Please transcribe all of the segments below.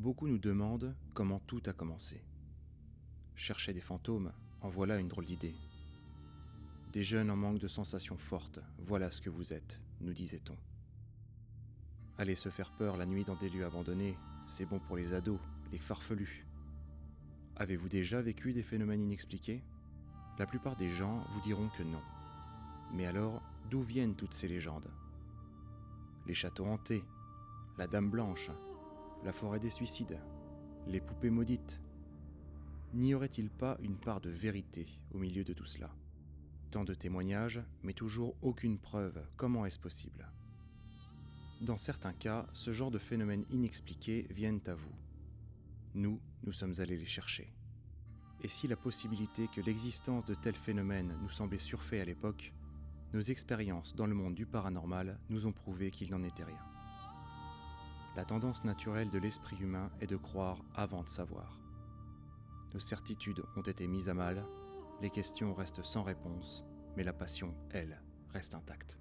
Beaucoup nous demandent comment tout a commencé. Chercher des fantômes, en voilà une drôle d'idée. Des jeunes en manque de sensations fortes, voilà ce que vous êtes, nous disait-on. Aller se faire peur la nuit dans des lieux abandonnés, c'est bon pour les ados, les farfelus. Avez-vous déjà vécu des phénomènes inexpliqués ? La plupart des gens vous diront que non. Mais alors, d'où viennent toutes ces légendes ? Les châteaux hantés, la Dame Blanche, la forêt des suicides, les poupées maudites. N'y aurait-il pas une part de vérité au milieu de tout cela ? Tant de témoignages, mais toujours aucune preuve. Comment est-ce possible ? Dans certains cas, ce genre de phénomènes inexpliqués viennent à vous. Nous sommes allés les chercher. Et si la possibilité que l'existence de tels phénomènes nous semblait surfait à l'époque, nos expériences dans le monde du paranormal nous ont prouvé qu'il n'en était rien. La tendance naturelle de l'esprit humain est de croire avant de savoir. Nos certitudes ont été mises à mal, les questions restent sans réponse, mais la passion, elle, reste intacte.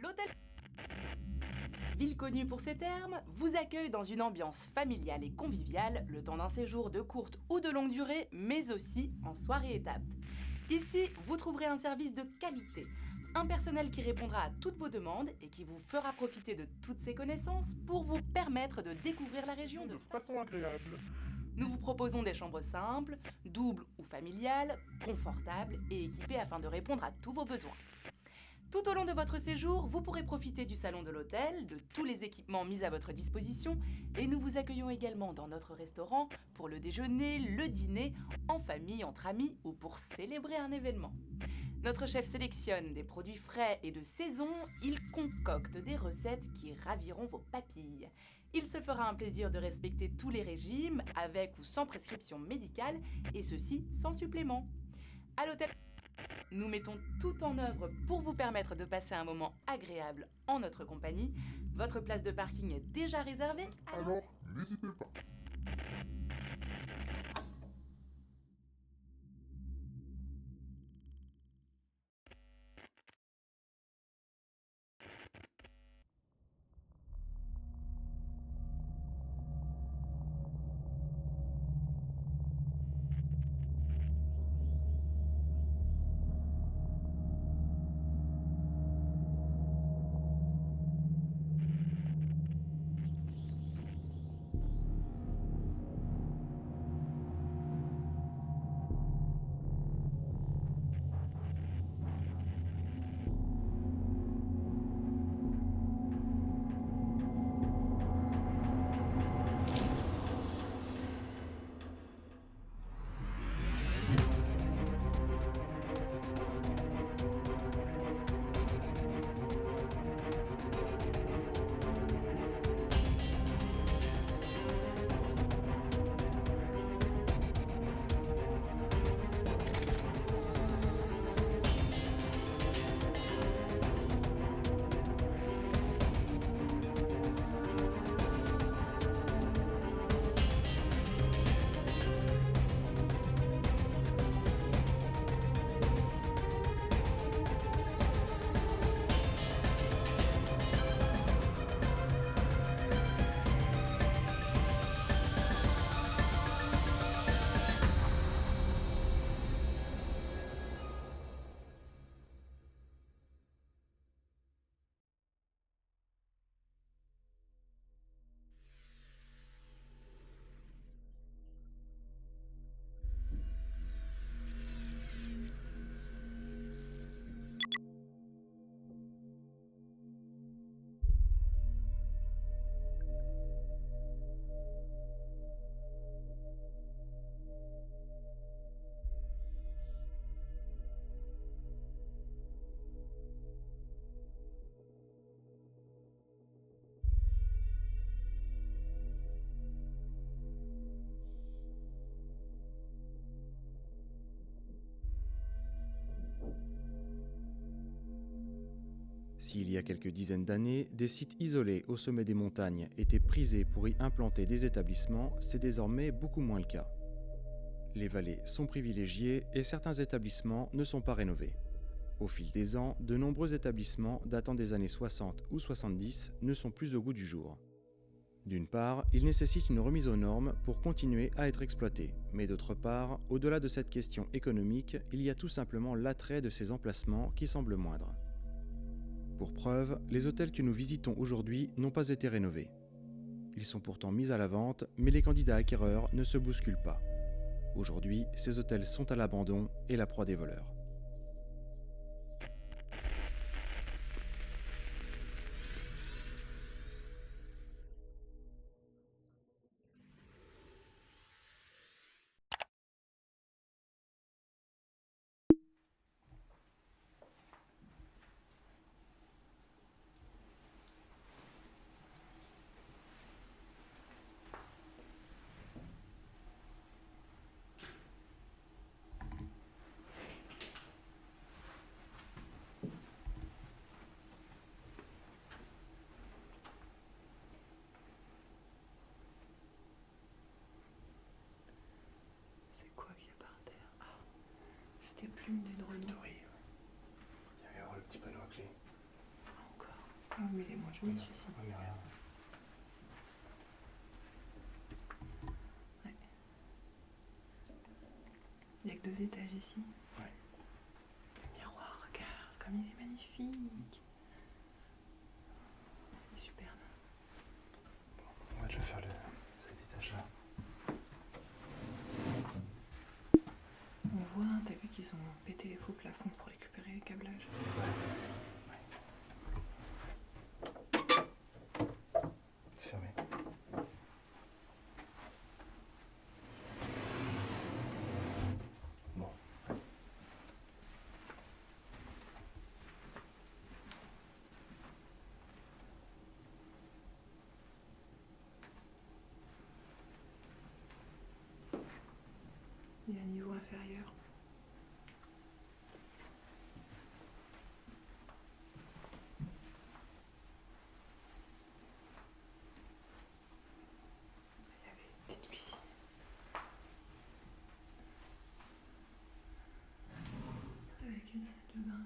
L'hôtel, ville connue pour ses termes, vous accueille dans une ambiance familiale et conviviale le temps d'un séjour de courte ou de longue durée, mais aussi en soirée étape. Ici, vous trouverez un service de qualité, un personnel qui répondra à toutes vos demandes et qui vous fera profiter de toutes ses connaissances pour vous permettre de découvrir la région de façon agréable. Nous vous proposons des chambres simples, doubles ou familiales, confortables et équipées afin de répondre à tous vos besoins. Tout au long de votre séjour, vous pourrez profiter du salon de l'hôtel, de tous les équipements mis à votre disposition et nous vous accueillons également dans notre restaurant pour le déjeuner, le dîner, en famille, entre amis ou pour célébrer un événement. Notre chef sélectionne des produits frais et de saison, il concocte des recettes qui raviront vos papilles. Il se fera un plaisir de respecter tous les régimes, avec ou sans prescription médicale, et ceci sans supplément. À l'hôtel, nous mettons tout en œuvre pour vous permettre de passer un moment agréable en notre compagnie. Votre place de parking est déjà réservée, Alors, n'hésitez pas. S'il y a quelques dizaines d'années, des sites isolés au sommet des montagnes étaient prisés pour y implanter des établissements, c'est désormais beaucoup moins le cas. Les vallées sont privilégiées et certains établissements ne sont pas rénovés. Au fil des ans, de nombreux établissements datant des années 60 ou 70 ne sont plus au goût du jour. D'une part, ils nécessitent une remise aux normes pour continuer à être exploités, mais d'autre part, au-delà de cette question économique, il y a tout simplement l'attrait de ces emplacements qui semble moindre. Pour preuve, les hôtels que nous visitons aujourd'hui n'ont pas été rénovés. Ils sont pourtant mis à la vente, mais les candidats acquéreurs ne se bousculent pas. Aujourd'hui, ces hôtels sont à l'abandon et la proie des voleurs. C'est quoi qu'il y a par terre? Ah, c'est des plumes d'aileron. Oui, il y avait le petit panneau à clé. Encore. Ah, mais il est moins joli celui-ci. Oui, mais rien. Ouais. Il n'y a que 2 étages ici. Ouais. Le miroir, regarde comme il est magnifique. Il est superbe. On va déjà faire cet étage-là. On voit, t'as vu qu'ils ont pété les faux plafonds pour récupérer les câblages. C'est fermé. Bon. Il y a un niveau inférieur. Il y avait une petite cuisine. Avec une salle de bain.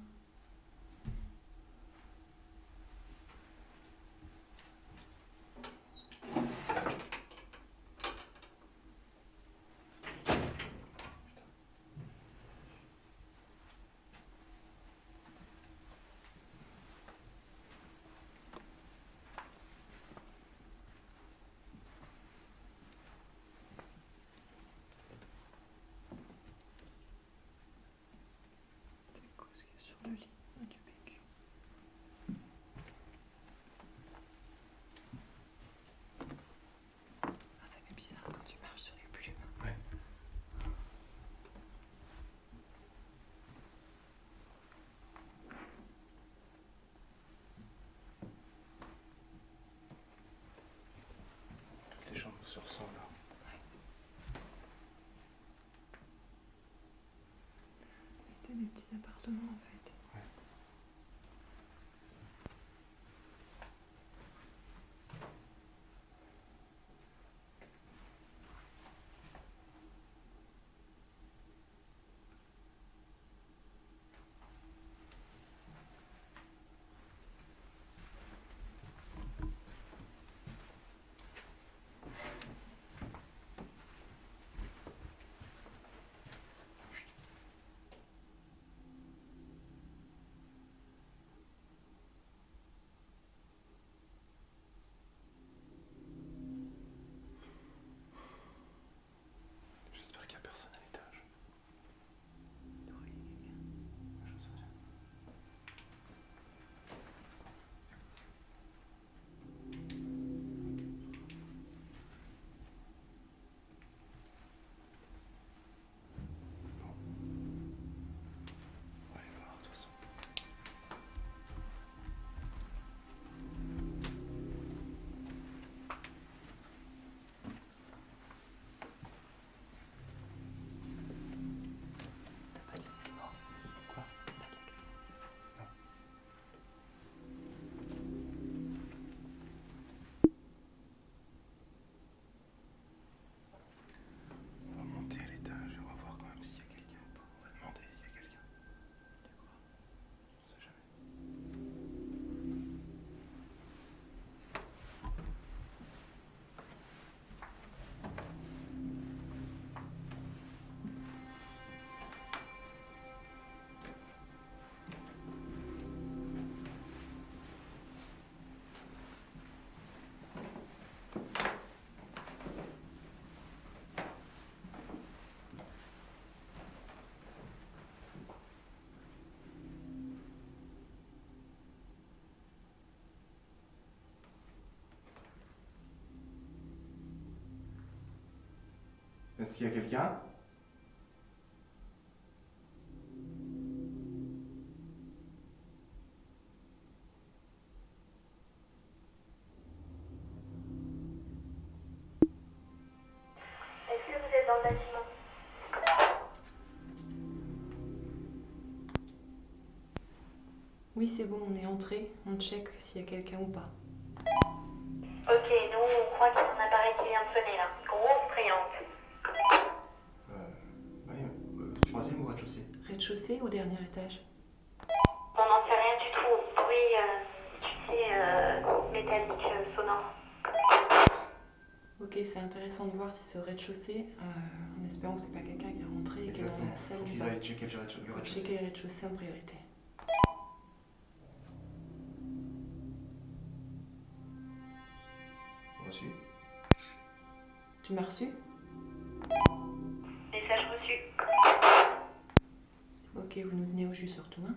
C'est quoi ce qu'il y a sur le lit? Du PQ. Ah, ça fait bizarre quand tu marches sur les plumes. Ouais. Toutes les chambres se ressemblent. C'était des petits appartements en fait. Est-ce qu'il y a quelqu'un? Est-ce que vous êtes dans le bâtiment? Oui, c'est bon, on est entré. On check s'il y a quelqu'un ou pas. Ok, nous on croit qu'il y a un appareil qui vient de sonner là. Grosse triangle. Oui, troisième ou rez-de-chaussée? Rez-de-chaussée ou dernier étage? On n'en sait rien du tout. Bruit, tu sais, métallique, sonore. Ok, c'est intéressant de voir si c'est au rez-de-chaussée, en espérant que c'est pas quelqu'un qui est rentré et qui est dans Exactement. la salle Faut du qu'ils bas. aillent checker le Faut rez-de-chaussée. checker le rez-de-chaussée en priorité. Reçu. Tu m'as reçu? Message reçu. Ok, vous nous tenez au jus surtout, hein?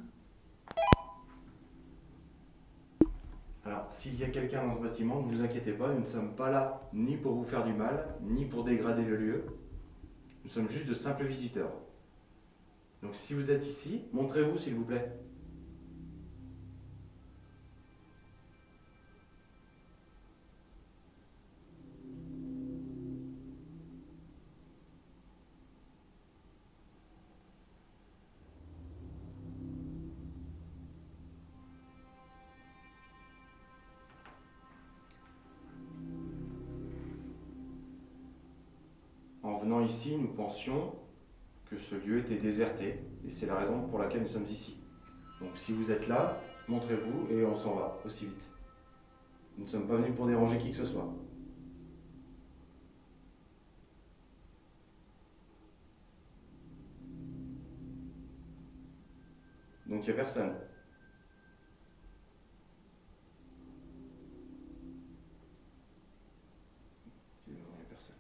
Alors, s'il y a quelqu'un dans ce bâtiment, ne vous inquiétez pas, nous ne sommes pas là ni pour vous faire du mal, ni pour dégrader le lieu. Nous sommes juste de simples visiteurs. Donc si vous êtes ici, montrez-vous s'il vous plaît. En venant ici, nous pensions que ce lieu était déserté, et c'est la raison pour laquelle nous sommes ici. Donc si vous êtes là, montrez-vous et on s'en va aussi vite. Nous ne sommes pas venus pour déranger qui que ce soit. Donc il n'y a personne. Il n'y a personne.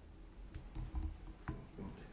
C'est bon, on peut monter.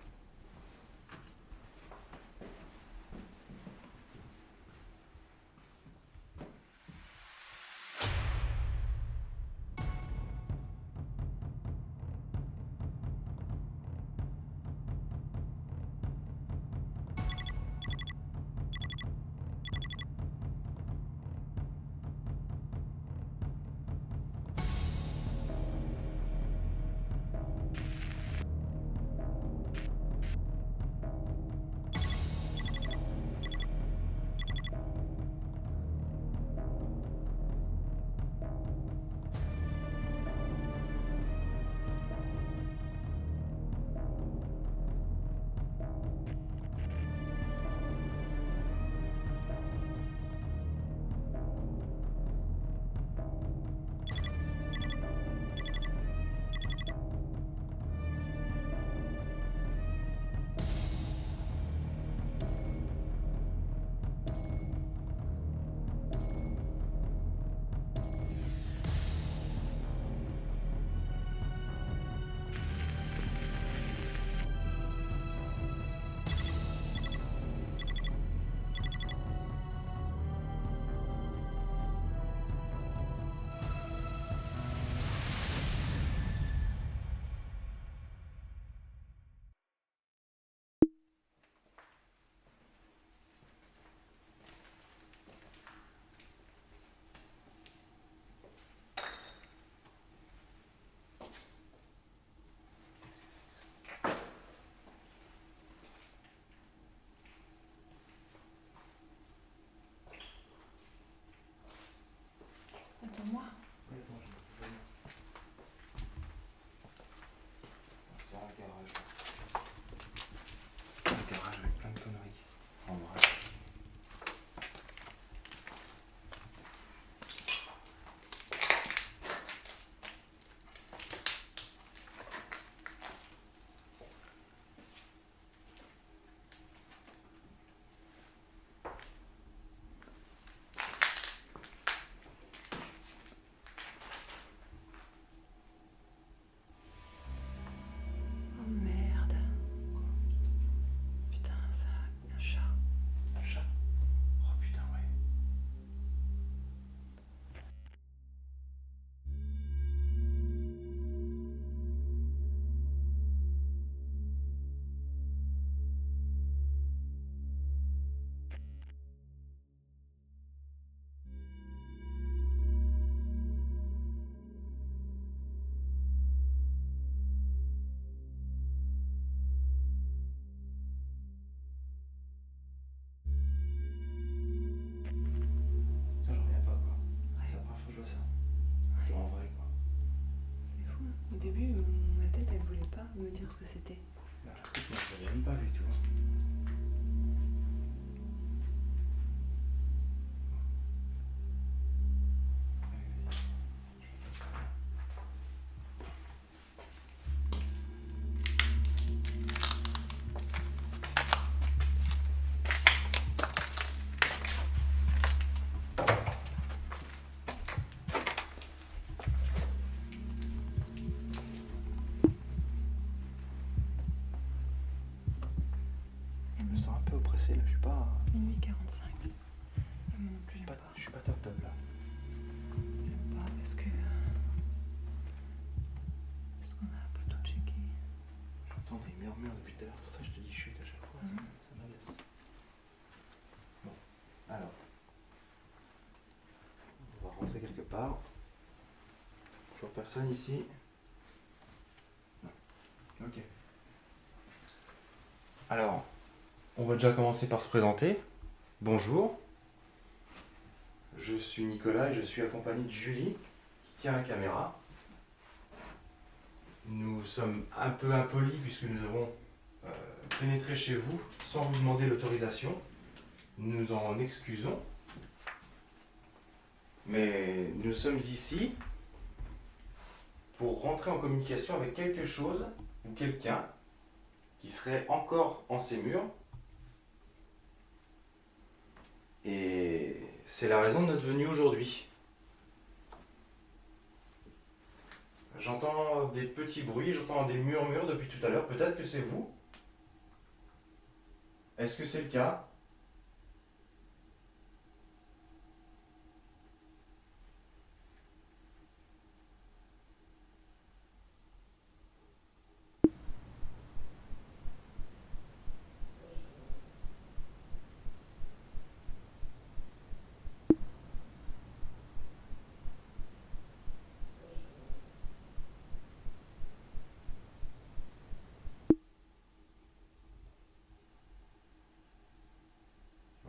c'était? Bah, écoute, moi, je l'avais même pas vu, tu vois. Je me sens un peu oppressé là, je suis pas. Minuit 45. Moi non plus, j'aime pas. Je suis pas top top là. J'aime pas parce que. Parce qu'on a un peu tout checké. J'entends des murmures depuis tout à l'heure, pour ça je te dis chute à chaque fois, ça m'agace. Bon, alors. On va rentrer quelque part. Toujours personne ici. Non. Ok. Alors, on va déjà commencer par se présenter. Bonjour. Je suis Nicolas et je suis accompagné de Julie qui tient la caméra. Nous sommes un peu impolis puisque nous avons pénétré chez vous sans vous demander l'autorisation. Nous en excusons. Mais nous sommes ici pour rentrer en communication avec quelque chose ou quelqu'un qui serait encore en ces murs. Et c'est la raison de notre venue aujourd'hui. J'entends des petits bruits, j'entends des murmures depuis tout à l'heure. Peut-être que c'est vous. Est-ce que c'est le cas ?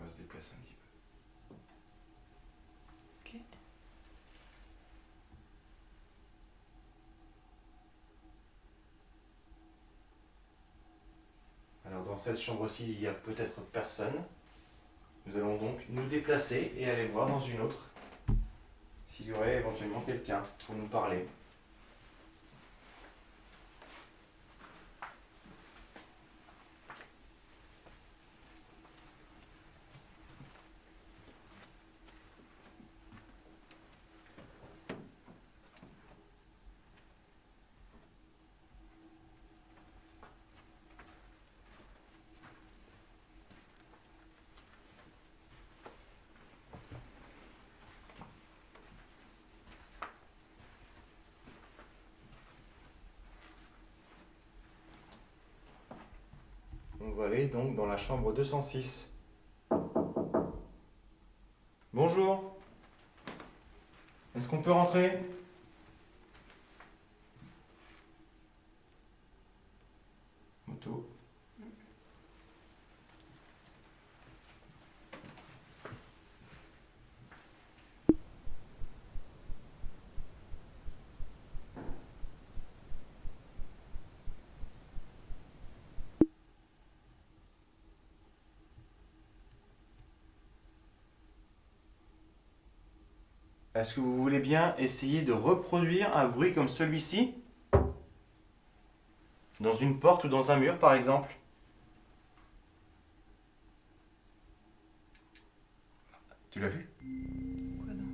On va se déplacer un petit peu. Ok. Alors dans cette chambre-ci, il y a peut-être personne. Nous allons donc nous déplacer et aller voir dans une autre s'il y aurait éventuellement quelqu'un pour nous parler. On va aller donc dans la chambre 206. Bonjour. Est-ce qu'on peut rentrer ? Moto. Est-ce que vous voulez bien essayer de reproduire un bruit comme celui-ci ? Dans une porte ou dans un mur, par exemple ? Tu l'as vu ? Quoi non?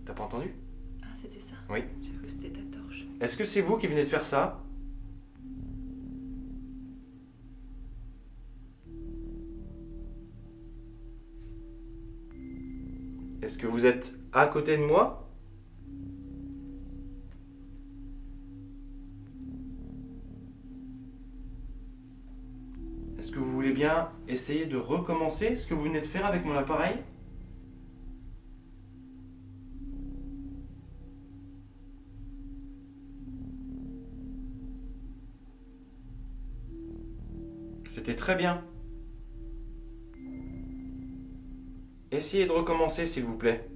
T'as pas entendu ? Ah, c'était ça? Oui. J'ai cru que c'était ta torche. Est-ce que c'est vous qui venez de faire ça ? Est-ce que vous êtes à côté de moi ? Est-ce que vous voulez bien essayer de recommencer ce que vous venez de faire avec mon appareil ? C'était très bien. Essayez de recommencer, s'il vous plaît.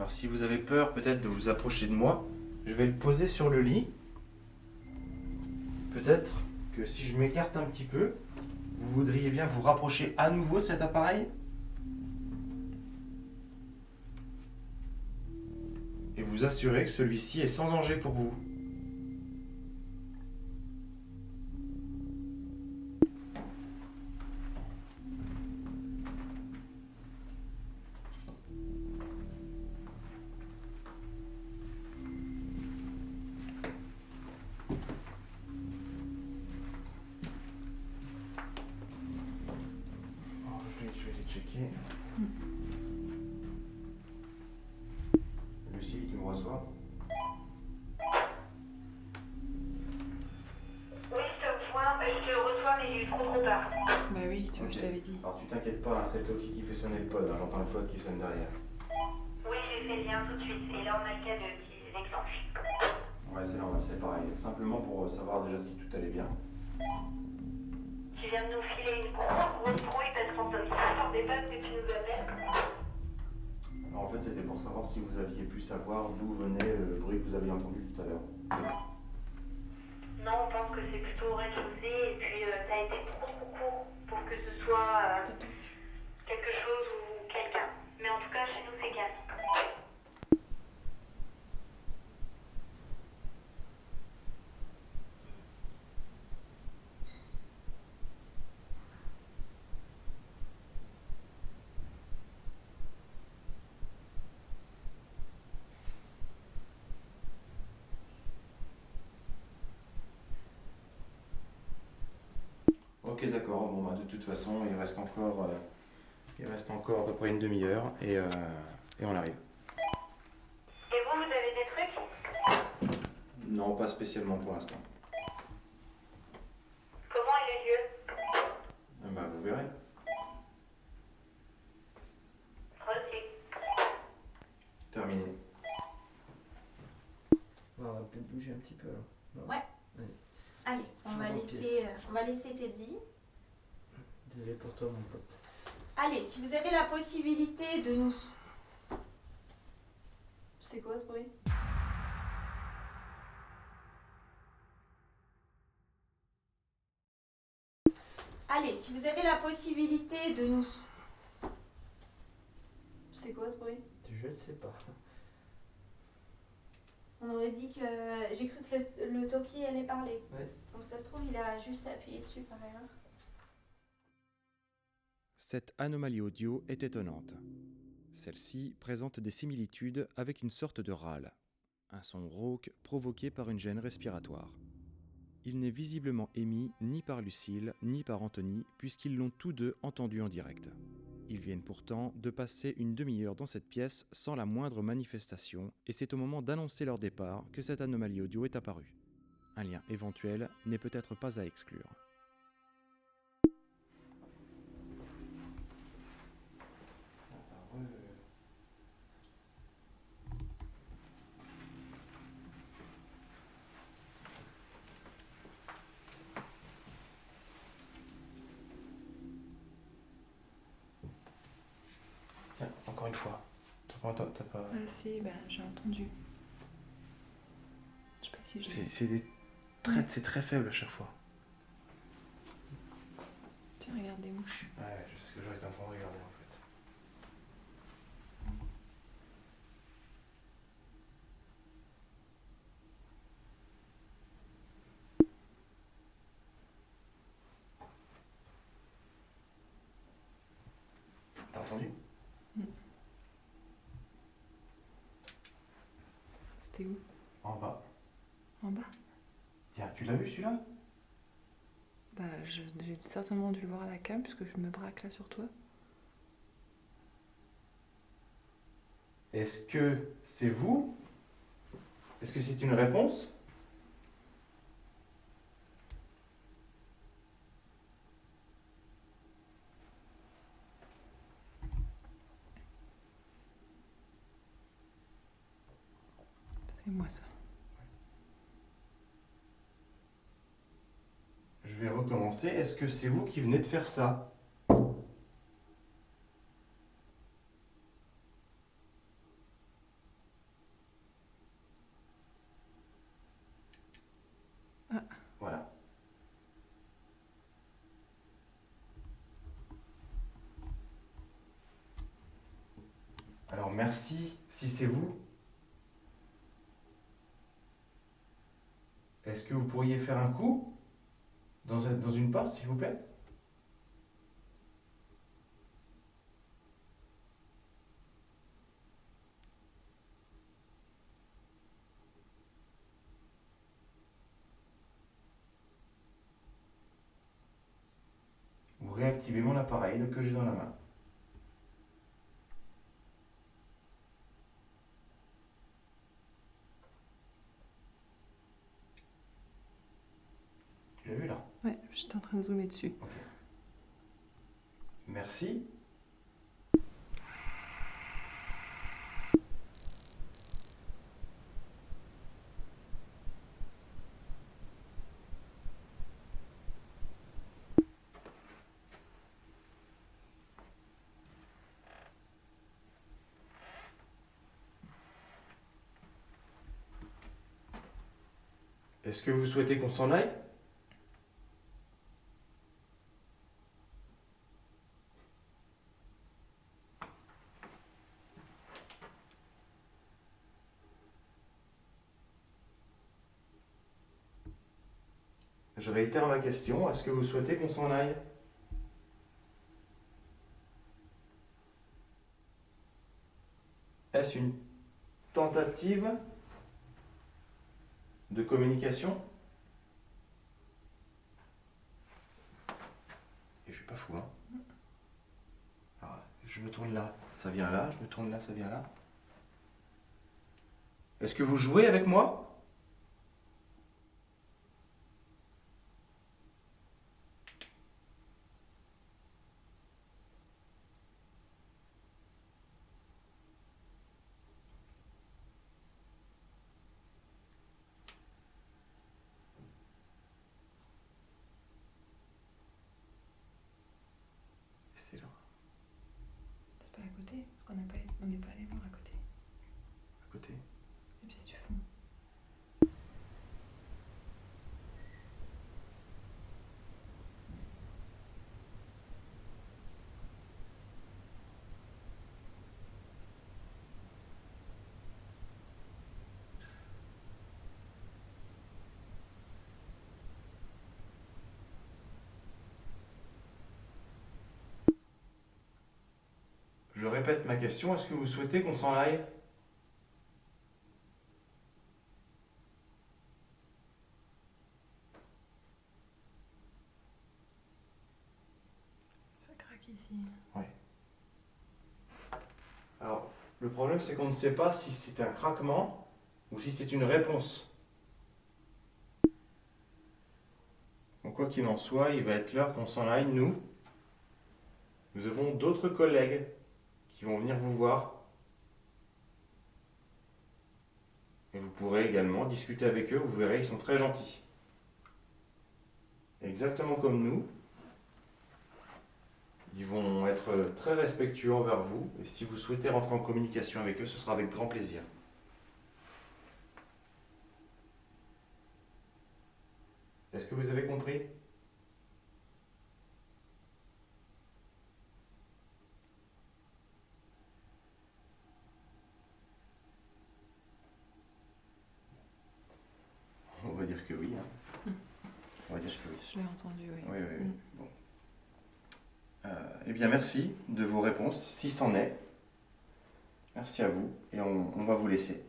Alors si vous avez peur peut-être de vous approcher de moi, je vais le poser sur le lit. Peut-être que si je m'écarte un petit peu, vous voudriez bien vous rapprocher à nouveau de cet appareil et vous assurer que celui-ci est sans danger pour vous. Je vais les checker. Lucille, tu me reçois? Oui, je te vois, je te reçois, mais j'ai eu trop peur. Bah oui, tu vois, Ok. je t'avais dit. Alors tu t'inquiètes pas, hein, c'est Toki qui fait sonner le pod, hein, j'entends le pod qui sonne derrière. Oui, j'ai fait le lien tout de suite. Et là, on a le cas qui déclenche. Ouais, c'est normal, c'est pareil. Simplement pour savoir déjà si tout allait bien. Tu viens de nous filer une grosse brouille parce qu'on ne s'attendait pas que tu nous appelles. Alors, en fait, c'était pour savoir si vous aviez pu savoir d'où venait le bruit que vous aviez entendu tout à l'heure. Non, on pense que c'est plutôt au rez-de-chaussée et puis ça a été trop court pour que ce soit quelque chose ou quelqu'un. Mais en tout cas, chez nous, c'est calme. Ok, d'accord. Bon, bah, de toute façon, il reste encore à peu près une demi-heure et on arrive. Et vous avez des trucs? Non, pas spécialement pour l'instant. Comment est le lieu? Bah, vous verrez. Reçu. Terminé. On va peut-être bouger un petit peu alors. Non. Ouais. Allez, on va laisser Teddy. Désolé pour toi, mon pote. Allez, si vous avez la possibilité de nous... C'est quoi ce bruit? Allez, si vous avez la possibilité de nous... C'est quoi ce bruit? Je ne sais pas. On aurait dit que... J'ai cru que le Toki allait parler. Ouais. Donc ça se trouve, il a juste appuyé dessus par erreur. Cette anomalie audio est étonnante. Celle-ci présente des similitudes avec une sorte de râle, un son rauque provoqué par une gêne respiratoire. Il n'est visiblement émis ni par Lucille ni par Anthony puisqu'ils l'ont tous deux entendu en direct. Ils viennent pourtant de passer une demi-heure dans cette pièce sans la moindre manifestation et c'est au moment d'annoncer leur départ que cette anomalie audio est apparue. Un lien éventuel n'est peut-être pas à exclure. Tiens, encore une fois. T'as pas... Ah si, ben j'ai entendu. Je sais pas si j'ai... C'est très faible à chaque fois. Tiens, regarde les mouches. Ouais, c'est ce que j'aurais été en train de regarder en fait. T'as entendu? C'était où? En bas. En bas? Tiens, tu l'as vu celui-là? Bah j'ai certainement dû le voir à la cam puisque je me braque là sur toi. Est-ce que c'est vous? Est-ce que c'est une réponse? C'est moi ça. Je vais recommencer. Est-ce que c'est vous qui venez de faire ça? merci, si c'est vous. Est-ce que vous pourriez faire un coup dans une porte, s'il vous plaît? Vous réactivez mon appareil que j'ai dans la main. Tu l'as vu là? Ouais, j'étais en train de zoomer dessus. Ok. Merci. Est-ce que vous souhaitez qu'on s'en aille? Je réitère ma question, est-ce que vous souhaitez qu'on s'en aille? Est-ce une tentative de communication? Et je suis pas fou, hein? Alors, je me tourne là, ça vient là, je me tourne là, ça vient là. Est-ce que vous jouez avec moi? C'est là, C'est pas à côté, parce qu'on n'est pas allé voir à côté. à côté. Les pièces du fond. Je répète ma question, est-ce que vous souhaitez qu'on s'en aille? Ça craque ici. Alors, le problème c'est qu'on ne sait pas si c'est un craquement ou si c'est une réponse. Donc quoi qu'il en soit, il va être l'heure qu'on s'en aille, nous. Nous avons d'autres collègues qui vont venir vous voir. Et vous pourrez également discuter avec eux, vous verrez, ils sont très gentils. Exactement comme nous. Ils vont être très respectueux envers vous, et si vous souhaitez rentrer en communication avec eux, ce sera avec grand plaisir. Est-ce que vous avez compris? On va dire que oui. Hein. On va dire que oui. Je l'ai entendu, oui. Oui, oui, oui. Bon. Eh bien, merci de vos réponses, si c'en est. Merci à vous, et on va vous laisser.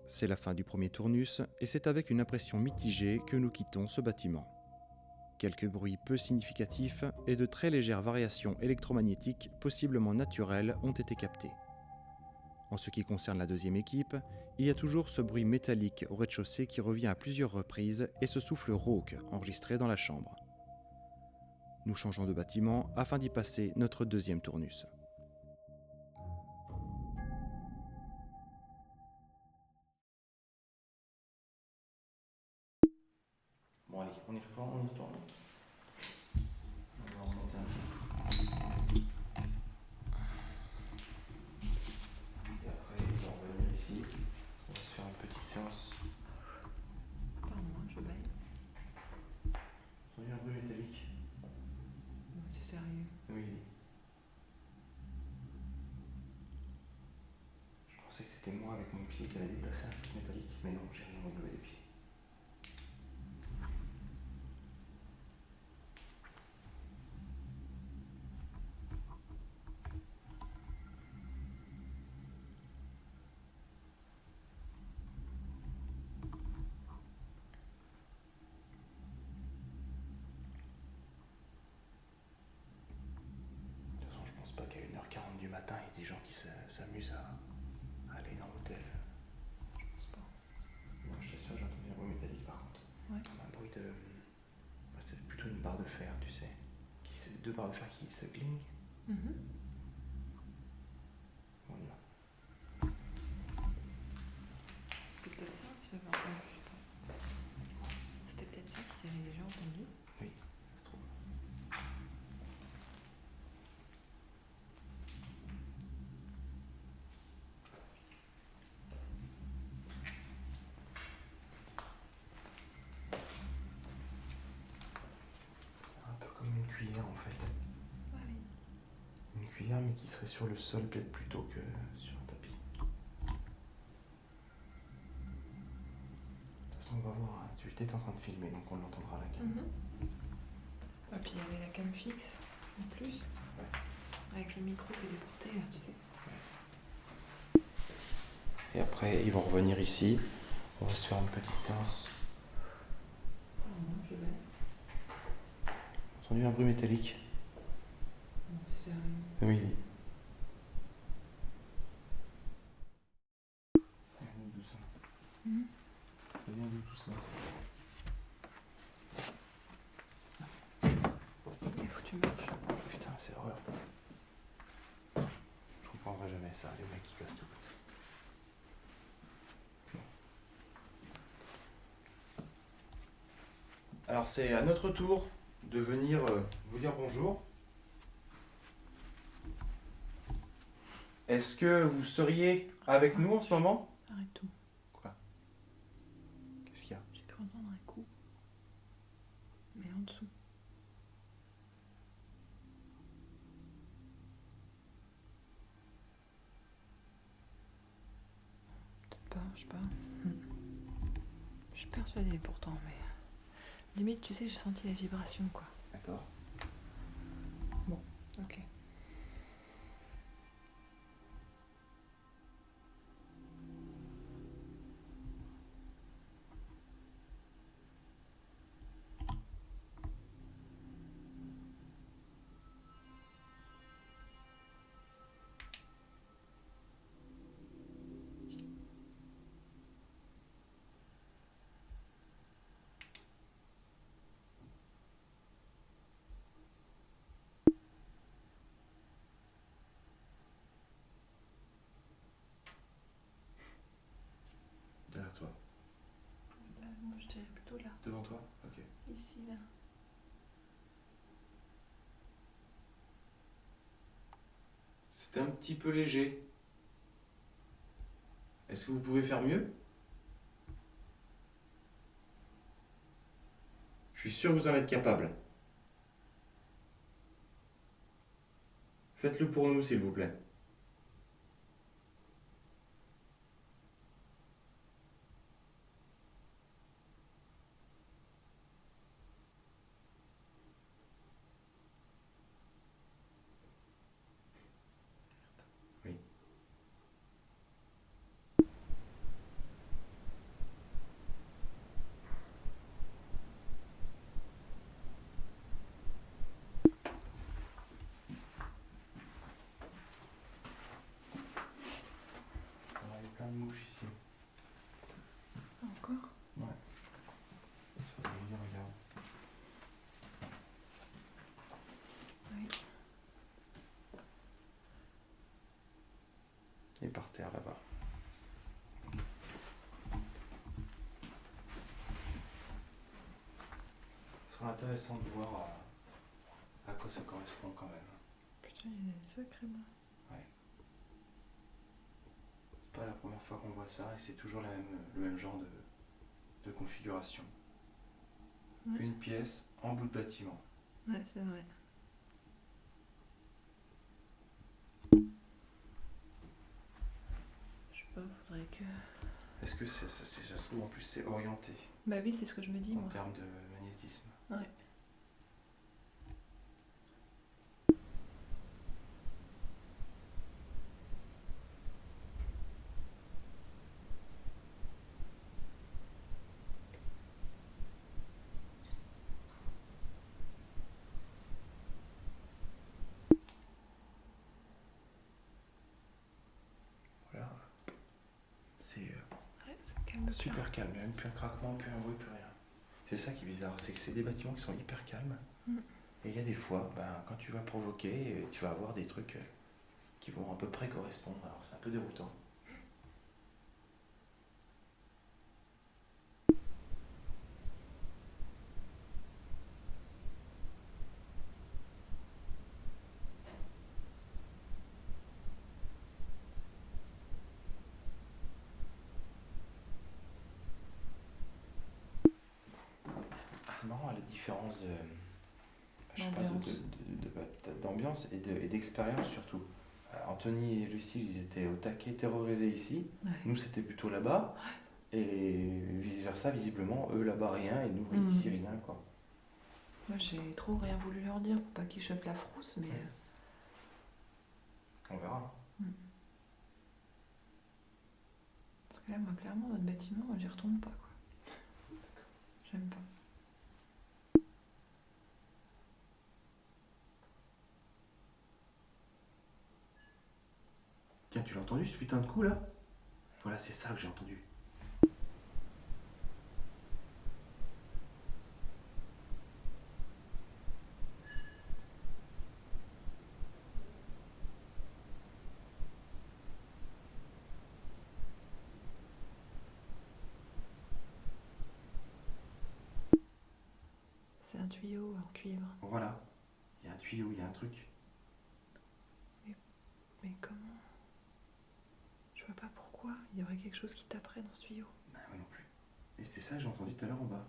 C'est la fin du premier tournus, et c'est avec une impression mitigée que nous quittons ce bâtiment. Quelques bruits peu significatifs et de très légères variations électromagnétiques possiblement naturelles ont été captés. En ce qui concerne la deuxième équipe, il y a toujours ce bruit métallique au rez-de-chaussée qui revient à plusieurs reprises et ce souffle rauque enregistré dans la chambre. Nous changeons de bâtiment afin d'y passer notre deuxième tournus. Bon, allez, on y reprend, on y retourne. On va remonter un petit peu. Et après, on va c'est moi avec mon pied qui avait déplacé un truc métallique. Mais non, j'ai rien au niveau des pieds. De toute façon, je pense pas qu'à 1h40 du matin, il y ait des gens qui s'amusent à aller dans l'hôtel. Je pense pas. Moi, je t'assure, j'ai entendu un bruit métallique par contre. Ouais. Un bruit de. Moi, c'était plutôt une barre de fer, tu sais. Deux barres de fer qui se clignent. Mhm. On y va. C'était peut-être ça qu'ils avaient entendu, je sais pas. C'était peut-être ça qu'ils avaient déjà entendu. Oui, ça se trouve. Un peu comme une cuillère en fait. Ah oui. Une cuillère mais qui serait sur le sol peut-être plutôt que sur un tapis. De toute façon on va voir, hein. Tu étais en train de filmer donc on l'entendra à la caméra. Ah, puis il y avait la cam fixe en plus. Avec le micro qui est déporté là, tu sais. Et après ils vont revenir ici. On va se faire une petite séance. Ah non, je vais. Entendu un bruit métallique? Non, c'est sérieux. Oui. Ça vient d'où ça? Mhm. Ça vient d'où tout ça? Il faut que tu marches. Putain, c'est l'horreur. Je comprendrai jamais ça, les mecs qui cassent tout. Alors c'est à notre tour de venir vous dire bonjour. Est-ce que vous seriez avec nous en ce moment? Arrête tout. Quoi? Qu'est-ce qu'il y a? J'ai cru entendre un coup. Mais en dessous. Peut-être pas, je sais pas. Je suis persuadée pourtant, mais. Limite, tu sais, j'ai senti la vibration, quoi. D'accord. Ok. Derrière toi. Moi, je dirais plutôt là. Devant toi? Ok. Ici, là. C'était un petit peu léger. Est-ce que vous pouvez faire mieux? Je suis sûr que vous en êtes capable. Faites-le pour nous, s'il vous plaît. Oui. Il y a plein de mouches ici. Encore? Ouais. Sur le lit, regarde. Oui. Et par terre là-bas. Ce sera intéressant de voir à quoi ça correspond quand même. Putain, il y a des sacrés mains. C'est pas la première fois qu'on voit ça et c'est toujours le même genre de configuration. Ouais. Une pièce en bout de bâtiment. Ouais, c'est vrai. Je sais pas, faudrait que... Est-ce que ça se trouve en plus c'est orienté Bah oui, c'est ce que je me dis, en moi. termes de magnétisme? Ouais. Voilà. C'est Ouais, ça calme bien. super calme, il n'y a même plus un craquement, plus un bruit, plus rien. C'est ça qui est bizarre, c'est que c'est des bâtiments qui sont hyper calmes. Et il y a des fois, quand tu vas provoquer, tu vas avoir des trucs qui vont à peu près correspondre. Alors c'est un peu déroutant. C'est marrant la différence de, je sais pas, d'ambiance et d'expérience surtout. Anthony et Lucille, ils étaient au taquet terrorisés ici. Ouais. Nous, c'était plutôt là-bas. Et vice-versa, visiblement, eux là-bas rien et nous ici rien, quoi. Moi, j'ai trop rien voulu leur dire pour pas qu'ils chopent la frousse, mais... On verra. Parce que là, moi, clairement, notre bâtiment, j'y retourne pas, quoi. J'aime pas. Tiens, tu l'as entendu ce putain de coup là? Voilà, c'est ça que j'ai entendu. C'est un tuyau en cuivre. Voilà. Il y a un tuyau, il y a un truc. Mais comment? Je vois pas pourquoi. Il y aurait quelque chose qui taperait dans ce tuyau. Bah, moi non plus. Et c'était ça que j'ai entendu tout à l'heure en bas.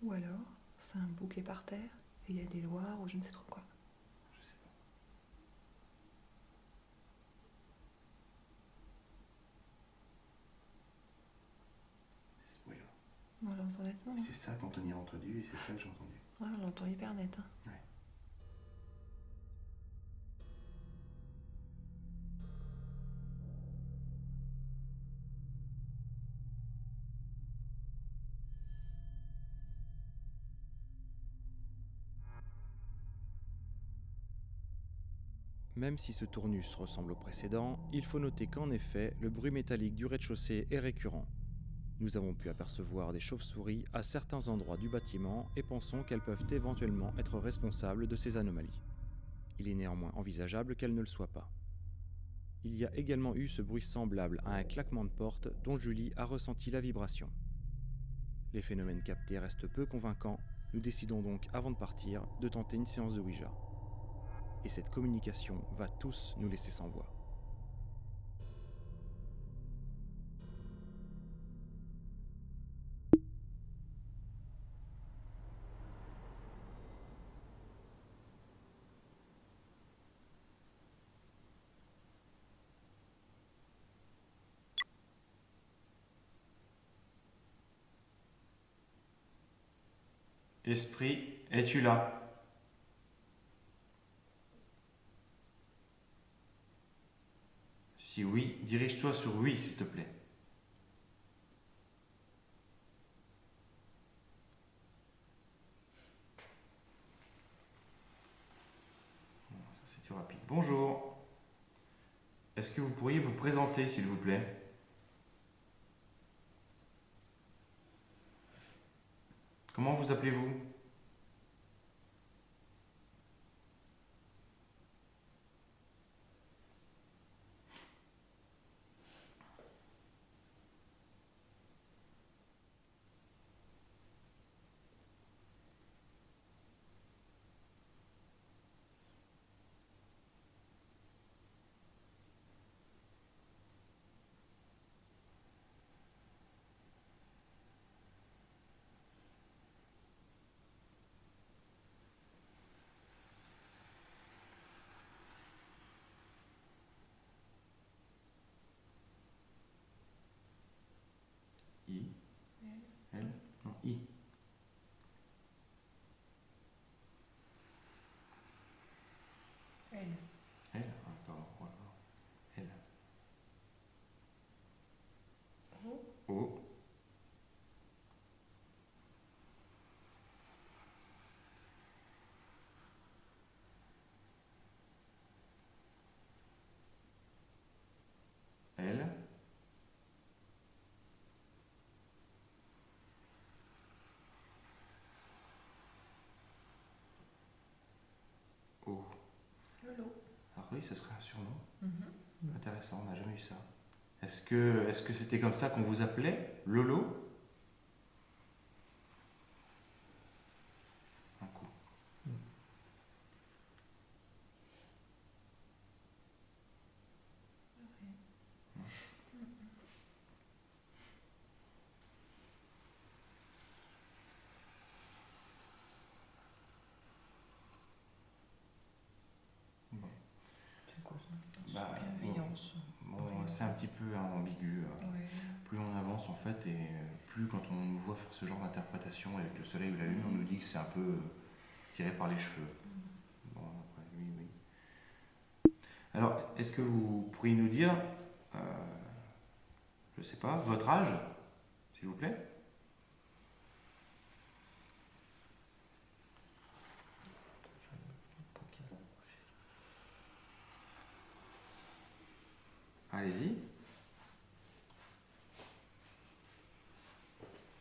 Ou alors, c'est un bouquet par terre, et il y a des loirs ou je ne sais trop quoi. Je sais pas. C'est ce bruit-là. On l'entend nettement. Et c'est ça qu'Anthony a entendu et c'est ça que j'ai entendu. Ouais, on l'entend hyper net. Hein. Ouais. Même si ce tournus ressemble au précédent, il faut noter qu'en effet, le bruit métallique du rez-de-chaussée est récurrent. Nous avons pu apercevoir des chauves-souris à certains endroits du bâtiment et pensons qu'elles peuvent éventuellement être responsables de ces anomalies. Il est néanmoins envisageable qu'elles ne le soient pas. Il y a également eu ce bruit semblable à un claquement de porte dont Julie a ressenti la vibration. Les phénomènes captés restent peu convaincants, nous décidons donc avant de partir de tenter une séance de Ouija. Et cette communication va tous nous laisser sans voix. Esprit, es-tu là? Si oui, dirige-toi sur oui, s'il te plaît. Bon, ça c'est tout rapide. Bonjour. Est-ce que vous pourriez vous présenter, s'il vous plaît? Comment vous appelez-vous? oui, ce serait un surnom. Mhm. Intéressant, on n'a jamais eu ça. Est-ce que c'était comme ça qu'on vous appelait, Lolo? Un coup. Bon. C'est quoi ça? Bah, Bienveillance. Bon, c'est un petit peu ambigu. Ouais. Plus on avance en fait, et plus quand on nous voit faire ce genre d'interprétation avec le soleil ou la lune, on nous dit que c'est un peu tiré par les cheveux. Bon, après, oui, oui. Alors, est-ce que vous pourriez nous dire, je sais pas, votre âge, s'il vous plaît? Allez-y.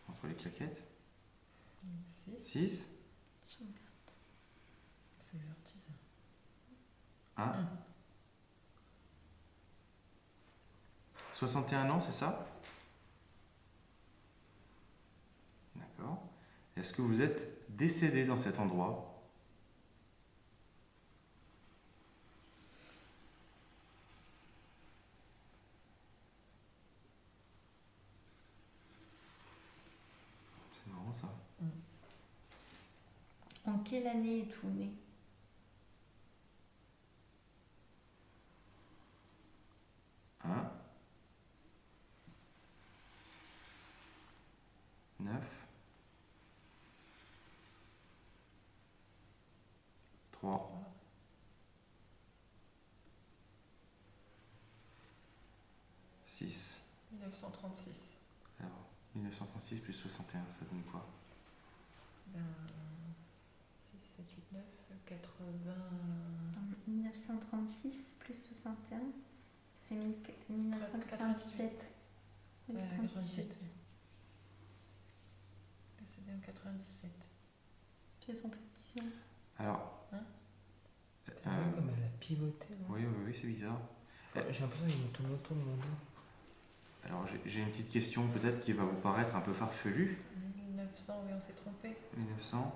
Entre les claquettes. 6. C'est exorcisme. 1. 61 ans, c'est ça? D'accord. Est-ce que vous êtes décédé dans cet endroit? C'est marrant ça. En quelle année êtes-vous né? Un. 9. 3. 6. 1936. Alors, 1936 plus 61, ça donne quoi? Ben, 6, 7, 8, 9, 80. 1936 plus 61, ça fait 1997. Ouais, 97. Décédé en 97. C'est son petit nom. Alors. Hein T'as vu comme elle a pivoté là? Oui, oui, oui, c'est bizarre. J'ai l'impression qu'il me tourne autour de mon dos. Alors, j'ai une petite question peut-être qui va vous paraître un peu farfelue. 1900, oui, on s'est trompé. 1900,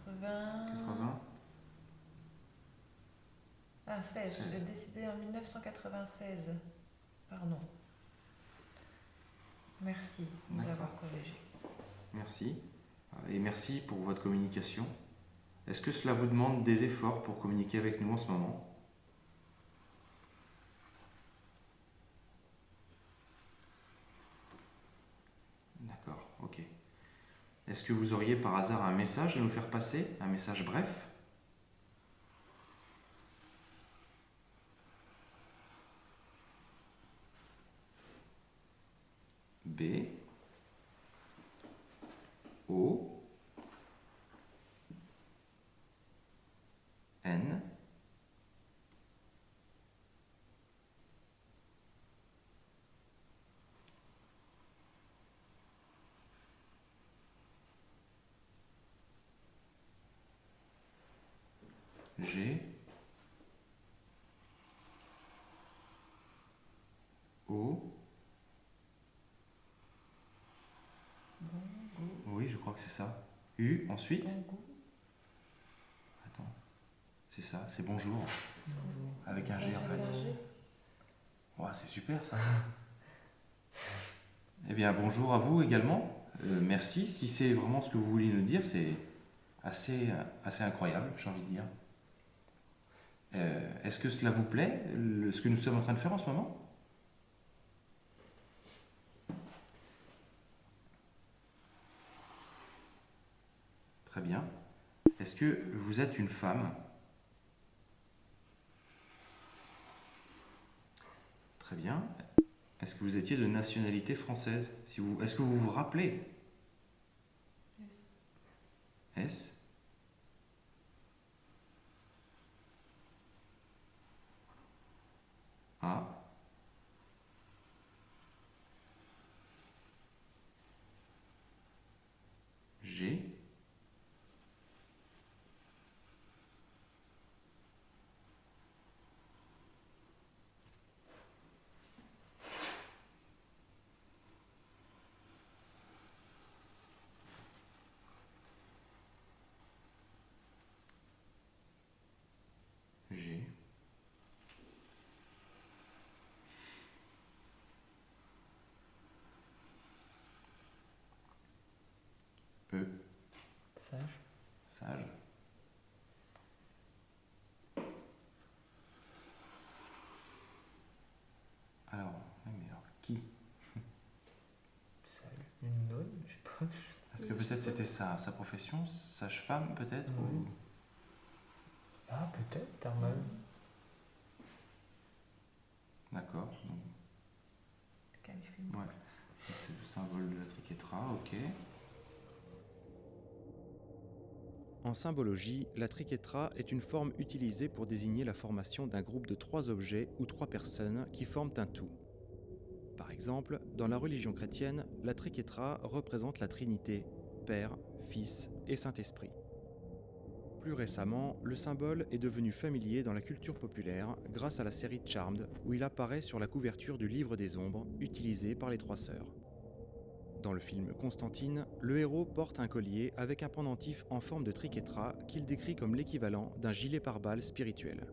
80. 80. Ah, 16. 16. Vous êtes décédé en 1996. Pardon. Merci de nous D'accord. avoir corrigé. Merci. Et merci pour votre communication. Est-ce que cela vous demande des efforts pour communiquer avec nous en ce moment? D'accord, ok. Est-ce que vous auriez par hasard un message à nous faire passer? Un message bref? B. O. N. G. O. Oui, je crois que c'est ça. U, ensuite. Bon goût. Attends. C'est ça, c'est bonjour. Avec un G en Avec un fait. G. Ouah, c'est super ça. Eh bien, bonjour à vous également. Merci. Si c'est vraiment ce que vous voulez nous dire, c'est assez incroyable, j'ai envie de dire. Est-ce que cela vous plaît, ce que nous sommes en train de faire en ce moment? Très bien. Est-ce que vous êtes une femme? Très bien. Est-ce que vous étiez de nationalité française? Est-ce que vous vous rappelez? S. A. G. Sage. Alors, oui, mais alors qui? Sage. Une nonne, je sais pas. Est-ce que peut-être c'était sa profession, sage-femme peut-être Oui. ou... Ah, peut-être, thermal. D'accord. Donc, Califine. ouais. C'est le symbole de la triquetra, ok. En symbologie, la triquetra est une forme utilisée pour désigner la formation d'un groupe de 3 objets ou 3 personnes qui forment un tout. Par exemple, dans la religion chrétienne, la triquetra représente la Trinité, Père, Fils et Saint-Esprit. Plus récemment, le symbole est devenu familier dans la culture populaire grâce à la série Charmed, où il apparaît sur la couverture du Livre des Ombres, utilisé par les 3 sœurs. Dans le film Constantine, le héros porte un collier avec un pendentif en forme de triquetra qu'il décrit comme l'équivalent d'un gilet pare-balles spirituel.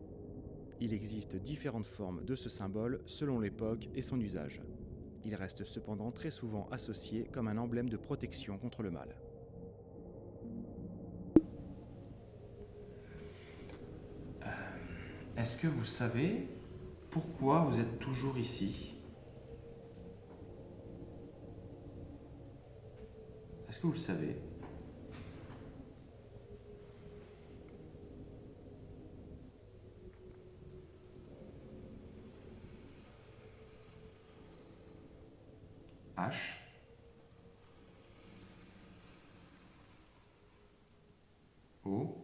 Il existe différentes formes de ce symbole selon l'époque et son usage. Il reste cependant très souvent associé comme un emblème de protection contre le mal. Est-ce que vous savez pourquoi vous êtes toujours ici? Est-ce que vous le savez? H. O.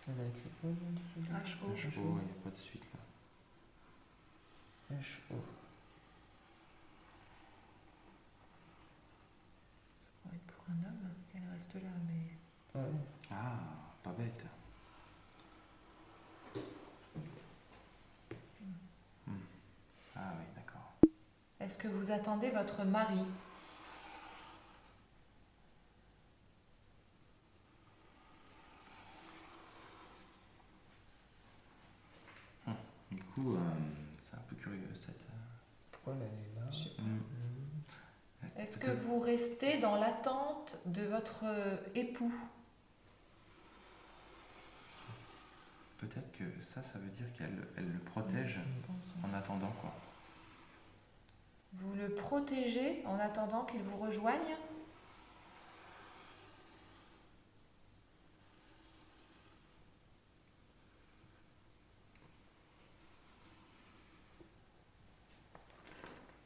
On a écrit O, non, du coup. H-O. H. O, il n'y a pas de suite là. H-O. Ça pourrait être pour un homme qu'elle reste là, mais. Ouais. Ah, pas bête. Ah oui, d'accord. Est-ce que vous attendez votre mari? Du coup, c'est un peu curieux cette... Pourquoi elle est là? Je sais pas. Est-ce que Peut-être- vous restez dans l'attente de votre époux? Peut-être que ça veut dire qu'elle le protège Je pense. en attendant quoi. Vous le protégez en attendant qu'il vous rejoigne?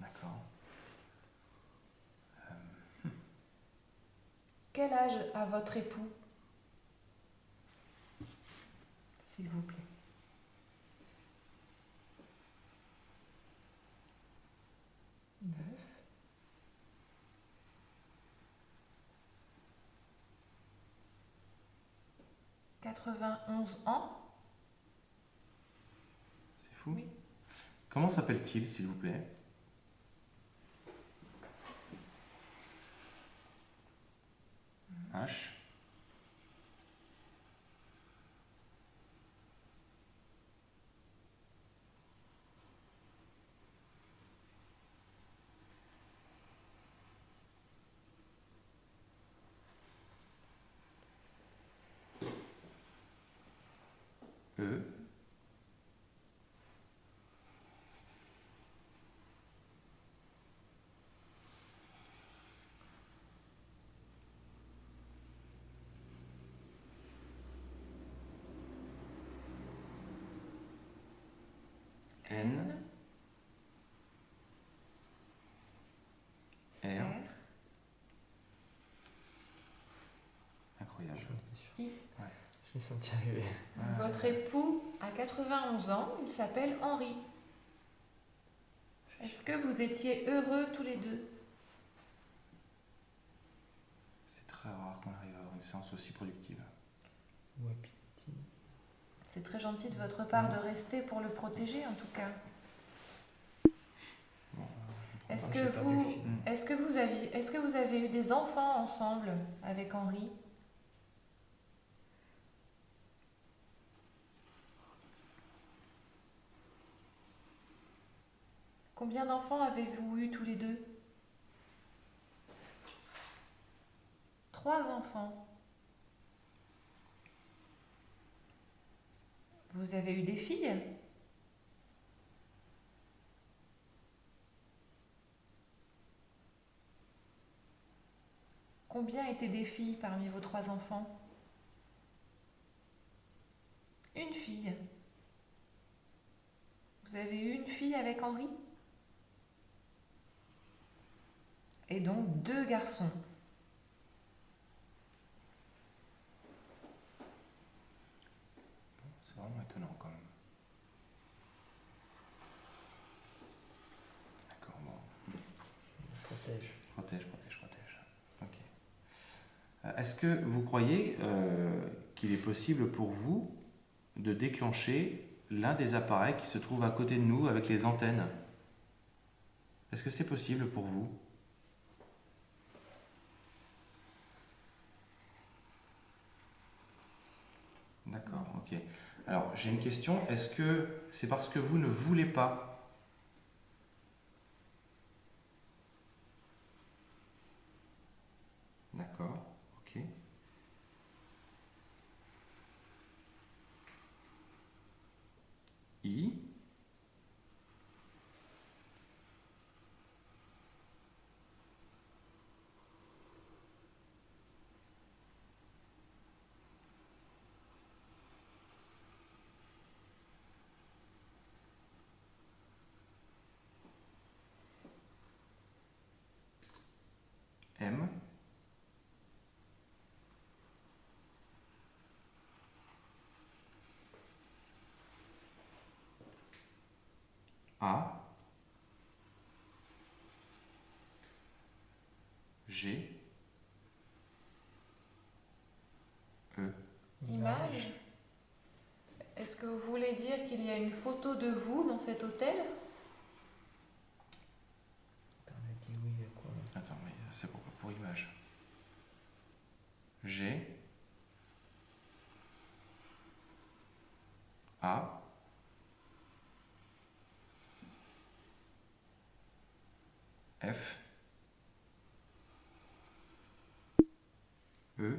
D'accord. Quel âge a votre époux? S'il vous plaît. 9. 91 ans. C'est fou. Oui. Comment s'appelle-t-il, s'il vous plaît? H. E. N. R. R. Incroyable. J'en étais sûr. I. Je l'ai senti arriver. Votre époux a 91 ans, il s'appelle Henri. Est-ce que vous étiez heureux tous les deux? C'est très rare qu'on arrive à avoir une séance aussi productive. Ouais, puis petit. C'est très gentil de votre part de rester pour le protéger en tout cas. Bon, Est-ce Ah, que j'ai perdu le vous, fil. est-ce que vous avez eu des enfants ensemble avec Henri? Combien d'enfants avez-vous eu tous les deux? 3 enfants. Vous avez eu des filles? Combien étaient des filles parmi vos 3 enfants? Une fille. Vous avez eu une fille avec Henri? Et donc 2 garçons. C'est vraiment étonnant quand même. D'accord, bon. Protège. Protège. Ok. Est-ce que vous croyez qu'il est possible pour vous de déclencher l'un des appareils qui se trouve à côté de nous avec les antennes? Est-ce que c'est possible pour vous? D'accord, ok. Alors, j'ai une question. Est-ce que c'est parce que vous ne voulez pas? D'accord, ok. I. M. A. G. E. Image? Est-ce que vous voulez dire qu'il y a une photo de vous dans cet hôtel? Attends, elle a dit oui à quoi là? Attends, mais c'est pour image. G. A. F. E.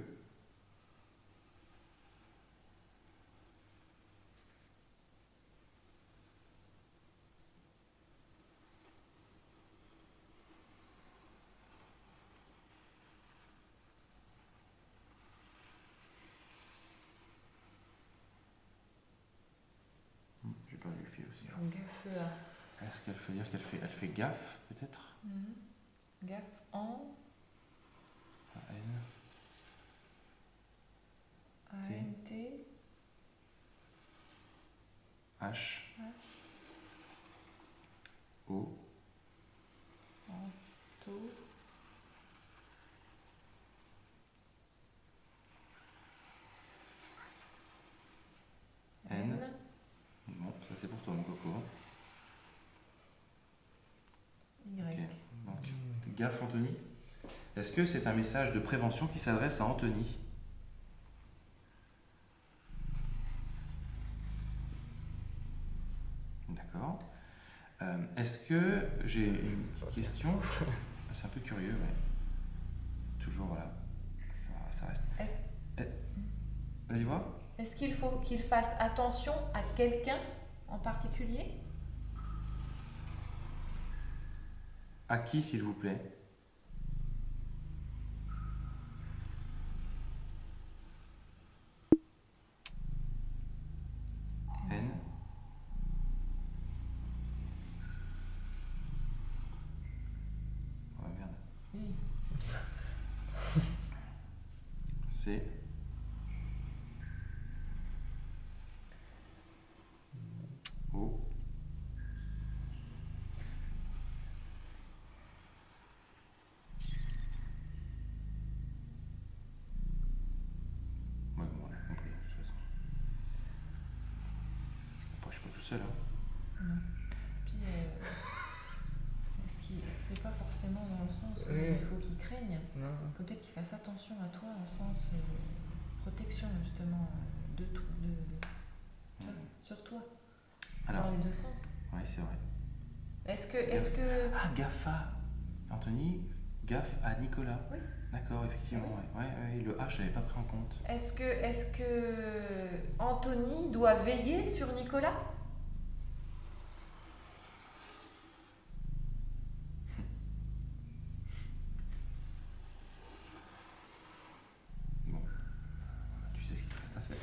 J'ai perdu le fil aussi. Gaffe à. Est-ce qu'elle veut dire elle fait gaffe, peut-être? Gaffe en. N. A-N-T. H. O. To. N. Bon, ça c'est pour toi, mon coco. Y. Ok. Donc, gaffe, Anthony. Est-ce que c'est un message de prévention qui s'adresse à Anthony? D'accord. Est-ce que j'ai une petite question? C'est un peu curieux, ouais. Toujours, voilà. Ça reste. Vas-y, voir. Est-ce qu'il faut qu'il fasse attention à quelqu'un en particulier? À qui, s'il vous plaît? N. Oh merde. C. O. Ouais, bon, on a compris, de toute façon. Après, je suis pas tout seul, hein. Puis, est-ce qu'il dans le sens où Oui. il faut qu'il craigne. Non. Faut peut-être qu'il fasse attention à toi, en sens protection, justement, de tout, tu vois, sur toi. C'est Alors. dans les deux sens. Oui, c'est vrai. Est-ce que... Ah, GAFA. Anthony, gaffe à Nicolas. Oui. D'accord, effectivement. Oui. Ouais, le H, je l'avais pas pris en compte. Est-ce que Anthony doit veiller sur Nicolas? Bon. Tu sais ce qu'il te reste à faire.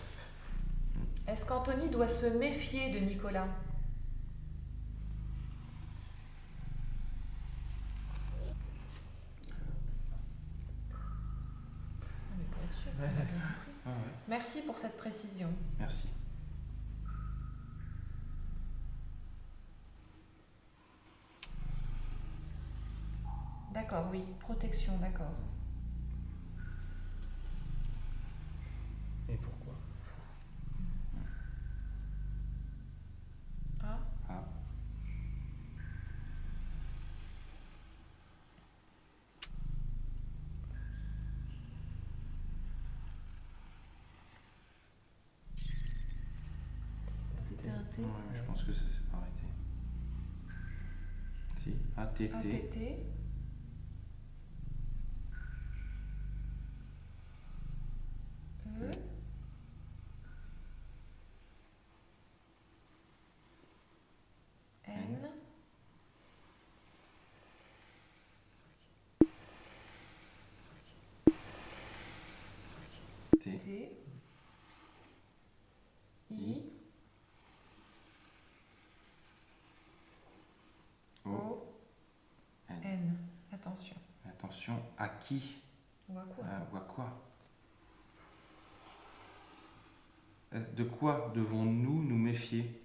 Est-ce qu'Anthony doit se méfier de Nicolas? Ah, mais pour être sûr, on a bien compris. Ouais, ouais. Merci pour cette précision. Merci. D'accord, oui, protection, d'accord. Et pourquoi? Ah, Ah. c'était un T. Ouais, je pense que ça s'est pas arrêté. Si, ATT. ATT. E. N. T. T. I. O. N. N. Attention. Attention, à qui? Ou à quoi? Ou à quoi? De quoi devons-nous nous méfier?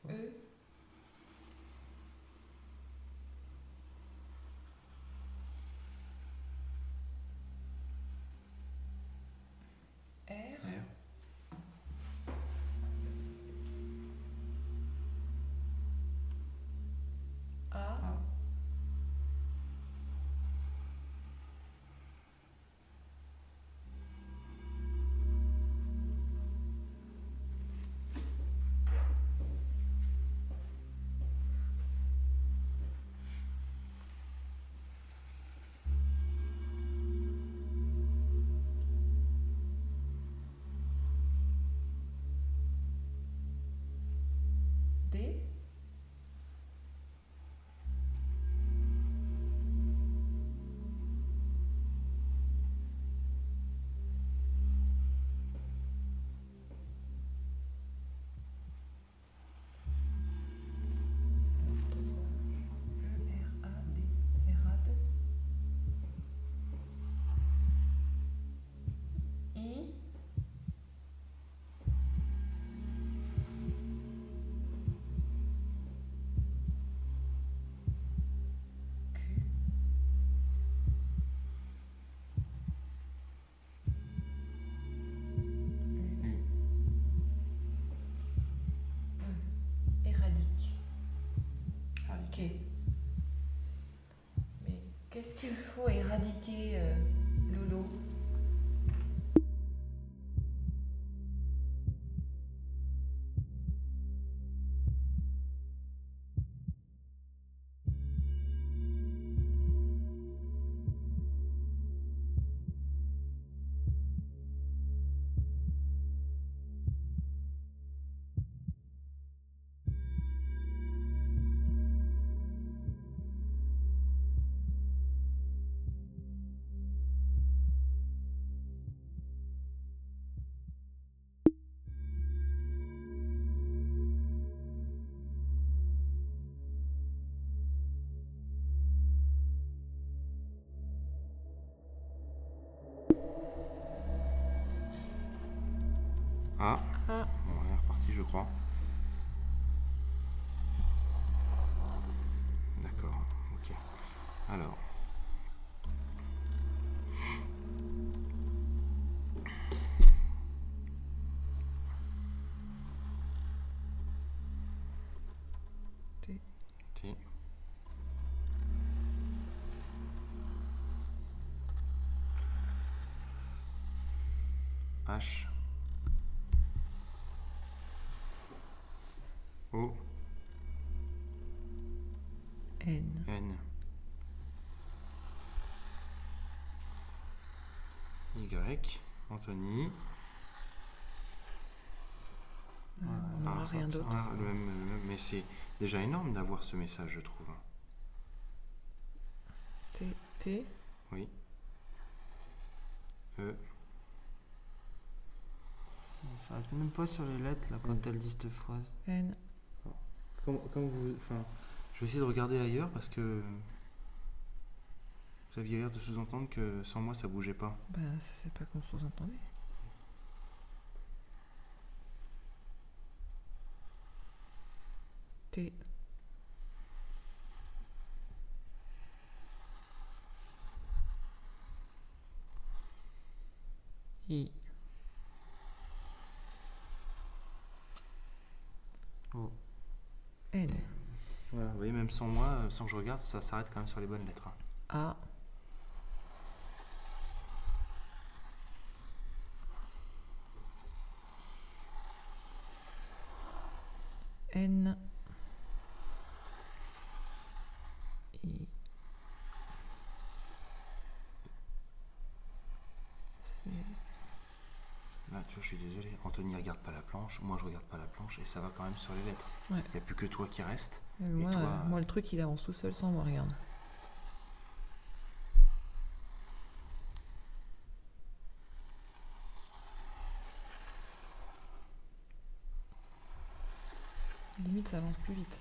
E. R. R. A. A. D. E-R-A-D. Errade. I. Q. U. Éradique. Éradiquer. Ok. Mais qu'est-ce qu'il faut éradiquer, Lolo? A. Ah. Bon, on est reparti, je crois. D'accord, ok. Alors. T. T. H. O. N. N. Y. Anthony. On n'aura rien d'autre. Le même, mais c'est déjà énorme d'avoir ce message, je trouve. T. T. Oui. E. On s'arrête même pas sur les lettres là quand elle dit cette phrase. N. Comme vous, enfin, je vais essayer de regarder ailleurs parce que vous aviez l'air de sous-entendre que sans moi ça bougeait pas. Bah, ça c'est pas qu'on sous-entendait. T. I. O. N. Voilà, vous voyez, même sans moi, sans que je regarde, ça s'arrête quand même sur les bonnes lettres. A. N. I. C. Là, tu vois, je suis désolé. Anthony regarde pas la planche, moi je regarde pas la planche et ça va quand même sur les lettres. Ouais. Il n'y a plus que toi qui reste. Moi, toi, moi, le truc, il avance tout seul sans moi, regarde. Limite, ça avance plus vite.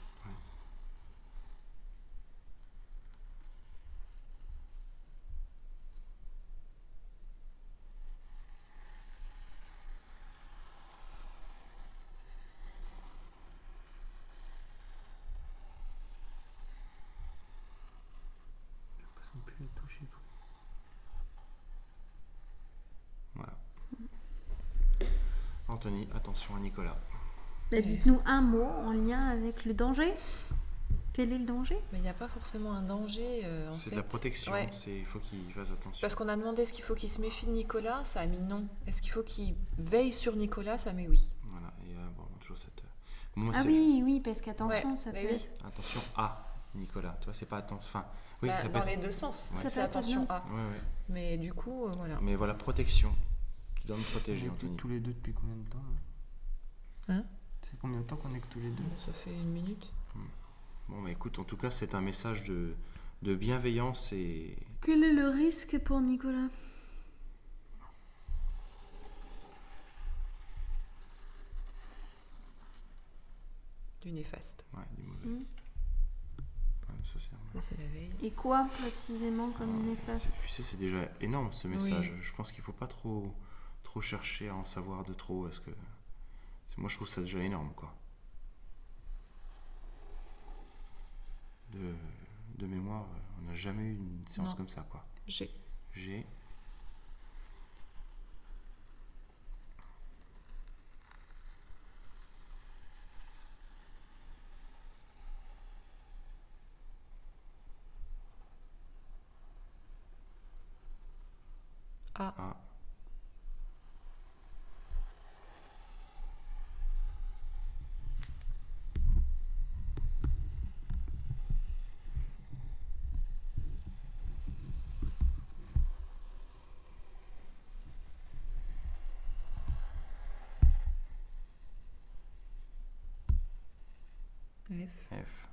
Ils sont plus les toucher. Voilà. Anthony, attention à Nicolas. Bah, dites-nous un mot en lien avec le danger. Quel est le danger? Mais il n'y a pas forcément un danger, en C'est fait. de la protection, Ouais. il faut qu'il fasse attention. Parce qu'on a demandé est-ce qu'il faut qu'il se méfie de Nicolas, ça a mis non. Est-ce qu'il faut qu'il veille sur Nicolas, ça met oui. Voilà, et bon, toujours cette... Moi, Ah c'est- oui, oui, parce qu'attention, Ouais, ça peut mais oui. être... Attention à Nicolas, tu vois, c'est pas attention... Enfin, oui, Bah, ça peut dans être... les deux sens, Ouais. Ça c'est peut être attention bien. à. Ouais, ouais. Mais du coup, voilà. Mais voilà, protection. Tu dois me protéger, On est Anthony. tous les deux depuis combien de temps là Hein? C'est combien de temps qu'on est que tous les deux? Ça fait une minute. Bon, bah écoute, en tout cas, c'est un message de bienveillance et... Quel est le risque pour Nicolas? Du néfaste. Ouais, du mauvais. Mm. Ouais, ça, c'est... Ça, c'est la veille. Et quoi précisément comme néfaste? Tu sais, c'est déjà énorme ce message. Je pense qu'il faut pas trop chercher à en savoir de trop. Est-ce que... Moi, je trouve ça déjà énorme, quoi. De mémoire, on n'a jamais eu une séance Non. comme ça, quoi. G. G. A. A. F. F.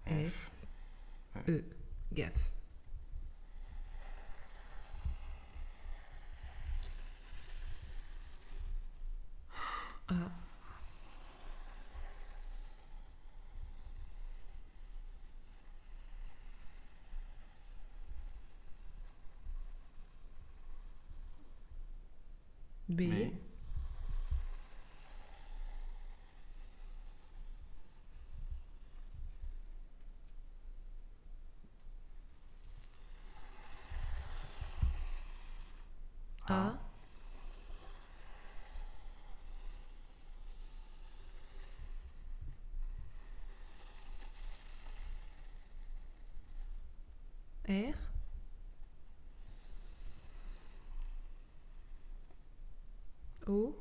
F. E. Gaffe. A. B. B. A. R. O.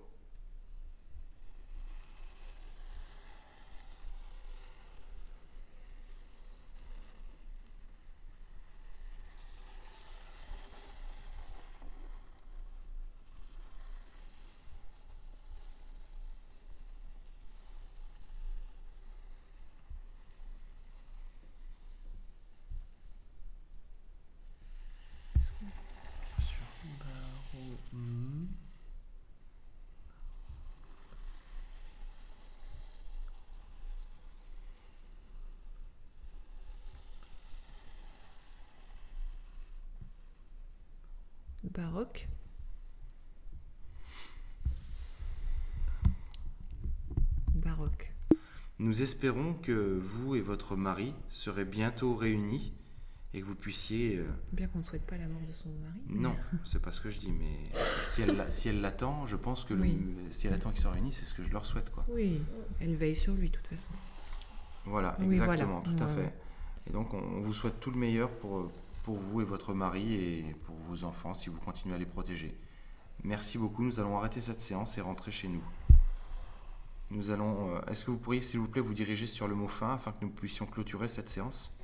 Baroque. Baroque. Nous espérons que vous et votre mari serez bientôt réunis et que vous puissiez... Bien qu'on ne souhaite pas la mort de son mari. Non, c'est pas ce que je dis, mais si elle l'attend, je pense que Oui. si elle attend qu'ils se réunissent, c'est ce que je leur souhaite, quoi. Oui, elle veille sur lui de toute façon. Voilà, Oui, exactement, voilà. tout à Ouais, fait. ouais. Et donc, on vous souhaite tout le meilleur pour vous et votre mari et pour vos enfants si vous continuez à les protéger. Merci beaucoup, nous allons arrêter cette séance et rentrer chez nous. Nous allons... Est-ce que vous pourriez, s'il vous plaît, vous diriger sur le mot fin afin que nous puissions clôturer cette séance ?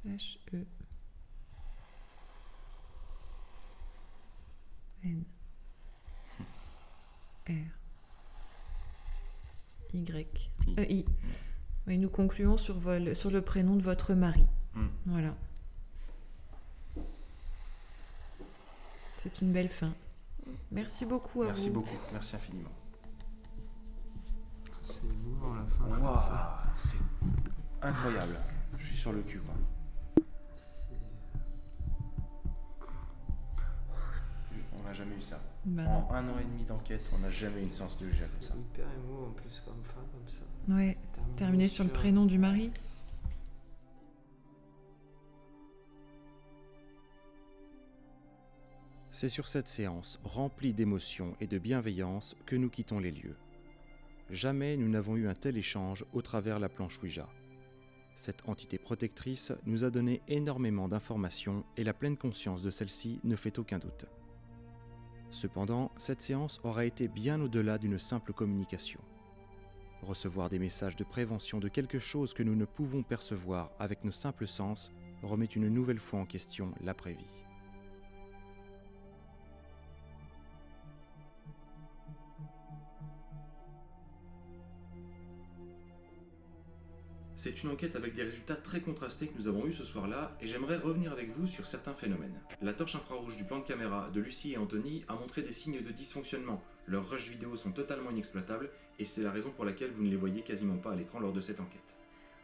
H, E, N, R, Y, I. Oui, nous concluons sur le prénom de votre mari. Voilà. C'est une belle fin. Merci beaucoup à Merci vous. beaucoup, merci infiniment. C'est émouvant la fin. comme Waouh, ça. c'est incroyable. Je suis sur le cul, quoi. On n'a jamais eu ça. Bah non. En 1 an et demi d'enquête, on n'a jamais eu une séance de Ouija comme ça. C'est hyper émouvant en plus comme fin comme ça. Ouais. Terminé sur le prénom du mari. C'est sur cette séance remplie d'émotions et de bienveillance que nous quittons les lieux. Jamais nous n'avons eu un tel échange au travers la planche Ouija. Cette entité protectrice nous a donné énormément d'informations et la pleine conscience de celle-ci ne fait aucun doute. Cependant, cette séance aura été bien au-delà d'une simple communication. Recevoir des messages de prévention de quelque chose que nous ne pouvons percevoir avec nos simples sens remet une nouvelle fois en question l'après-vie. C'est une enquête avec des résultats très contrastés que nous avons eus ce soir-là, et j'aimerais revenir avec vous sur certains phénomènes. La torche infrarouge du plan de caméra de Lucie et Anthony a montré des signes de dysfonctionnement. Leurs rushs vidéo sont totalement inexploitables, et c'est la raison pour laquelle vous ne les voyez quasiment pas à l'écran lors de cette enquête.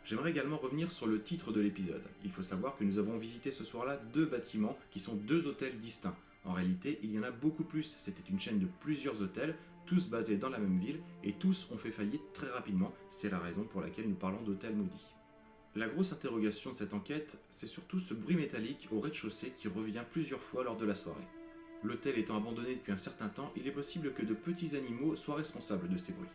J'aimerais également revenir sur le titre de l'épisode. Il faut savoir que nous avons visité ce soir-là 2 bâtiments qui sont 2 hôtels distincts. En réalité, il y en a beaucoup plus, c'était une chaîne de plusieurs hôtels, tous basés dans la même ville, et tous ont fait faillite très rapidement, c'est la raison pour laquelle nous parlons d'hôtels maudits. La grosse interrogation de cette enquête, c'est surtout ce bruit métallique au rez-de-chaussée qui revient plusieurs fois lors de la soirée. L'hôtel étant abandonné depuis un certain temps, il est possible que de petits animaux soient responsables de ces bruits.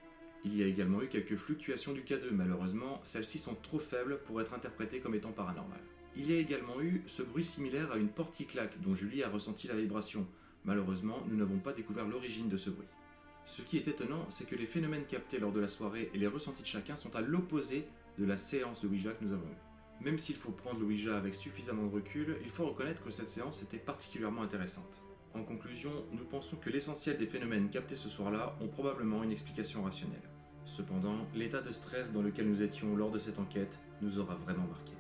Il y a également eu quelques fluctuations du K2, malheureusement, celles-ci sont trop faibles pour être interprétées comme étant paranormales. Il y a également eu ce bruit similaire à une porte qui claque, dont Julie a ressenti la vibration. Malheureusement, nous n'avons pas découvert l'origine de ce bruit. Ce qui est étonnant, c'est que les phénomènes captés lors de la soirée et les ressentis de chacun sont à l'opposé de la séance de Ouija que nous avons eue. Même s'il faut prendre le Ouija avec suffisamment de recul, il faut reconnaître que cette séance était particulièrement intéressante. En conclusion, nous pensons que l'essentiel des phénomènes captés ce soir-là ont probablement une explication rationnelle. Cependant, l'état de stress dans lequel nous étions lors de cette enquête nous aura vraiment marqué.